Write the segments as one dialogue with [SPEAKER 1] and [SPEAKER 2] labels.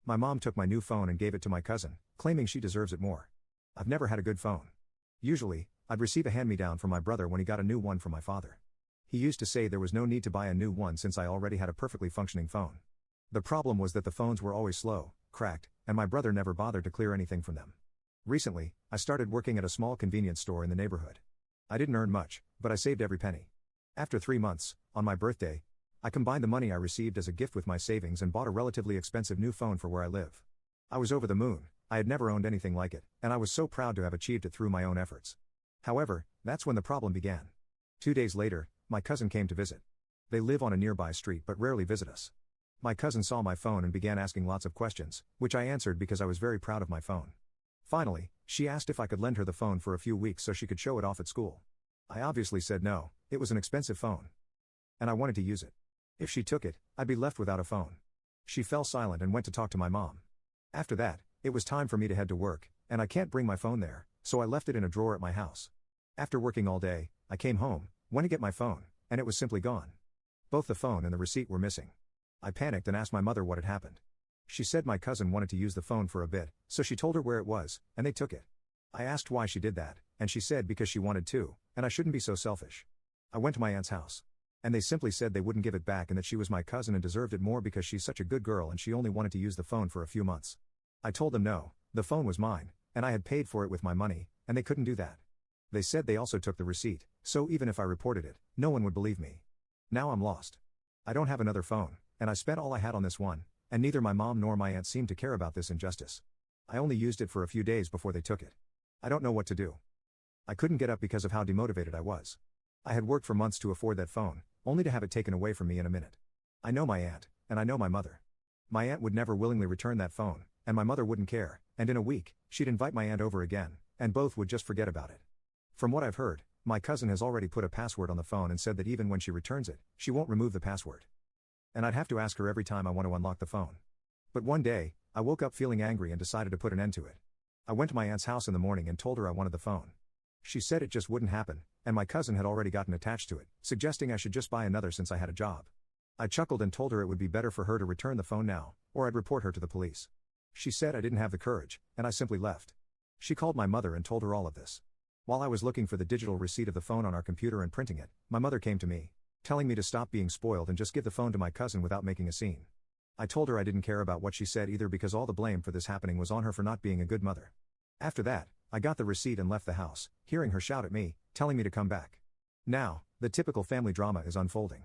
[SPEAKER 1] My mom took my new phone and gave it to my cousin, claiming she deserves it more. I've never had a good phone. Usually, I'd receive a hand-me-down from my brother when he got a new one from my father. He used to say there was no need to buy a new one since I already had a perfectly functioning phone. The problem was that the phones were always slow, cracked, and my brother never bothered to clear anything from them. Recently, I started working at a small convenience store in the neighborhood. I didn't earn much, but I saved every penny. After 3 months, on my birthday, I combined the money I received as a gift with my savings and bought a relatively expensive new phone for where I live. I was over the moon. I had never owned anything like it, and I was so proud to have achieved it through my own efforts. However, that's when the problem began. 2 days later, my cousin came to visit. They live on a nearby street but rarely visit us. My cousin saw my phone and began asking lots of questions, which I answered because I was very proud of my phone. Finally, she asked if I could lend her the phone for a few weeks so she could show it off at school. I obviously said no, it was an expensive phone. And I wanted to use it. If she took it, I'd be left without a phone. She fell silent and went to talk to my mom. After that, it was time for me to head to work, and I can't bring my phone there, so I left it in a drawer at my house. After working all day, I came home, went to get my phone, and it was simply gone. Both the phone and the receipt were missing. I panicked and asked my mother what had happened. She said my cousin wanted to use the phone for a bit, so she told her where it was, and they took it. I asked why she did that, and she said because she wanted to, and I shouldn't be so selfish. I went to my aunt's house. And they simply said they wouldn't give it back and that she was my cousin and deserved it more because she's such a good girl and she only wanted to use the phone for a few months. I told them no, the phone was mine, and I had paid for it with my money, and they couldn't do that. They said they also took the receipt, so even if I reported it, no one would believe me. Now I'm lost. I don't have another phone, and I spent all I had on this one, and neither my mom nor my aunt seemed to care about this injustice. I only used it for a few days before they took it. I don't know what to do. I couldn't get up because of how demotivated I was. I had worked for months to afford that phone, only to have it taken away from me in a minute. I know my aunt, and I know my mother. My aunt would never willingly return that phone, and my mother wouldn't care, and in a week, she'd invite my aunt over again, and both would just forget about it. From what I've heard, my cousin has already put a password on the phone and said that even when she returns it, she won't remove the password. And I'd have to ask her every time I want to unlock the phone. But one day, I woke up feeling angry and decided to put an end to it. I went to my aunt's house in the morning and told her I wanted the phone. She said it just wouldn't happen, and my cousin had already gotten attached to it, suggesting I should just buy another since I had a job. I chuckled and told her it would be better for her to return the phone now, or I'd report her to the police. She said I didn't have the courage, and I simply left. She called my mother and told her all of this. While I was looking for the digital receipt of the phone on our computer and printing it, my mother came to me, telling me to stop being spoiled and just give the phone to my cousin without making a scene. I told her I didn't care about what she said either because all the blame for this happening was on her for not being a good mother. After that, I got the receipt and left the house, hearing her shout at me, telling me to come back. Now, the typical family drama is unfolding.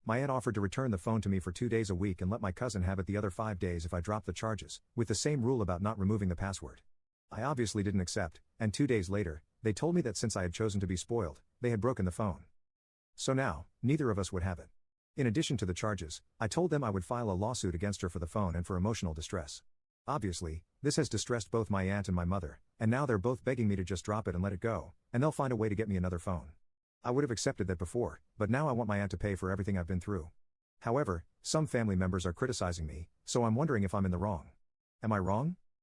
[SPEAKER 1] My aunt offered to return the phone to me for 2 days a week and let my cousin have it the other 5 days if I dropped the charges, with the same rule about not removing the password. I obviously didn't accept, and 2 days later, they told me that since I had chosen to be spoiled, they had broken the phone. So now, neither of us would have it. In addition to the charges, I told them I would file a lawsuit against her for the phone and for emotional distress. Obviously, this has distressed both my aunt and my mother, and now they're both begging me to just drop it and let it go, and they'll find a way to get me another phone. I would have accepted that before, but now I want my aunt to pay for everything I've been through. However, some family members are criticizing me, so I'm wondering if I'm in the wrong. Am I wrong?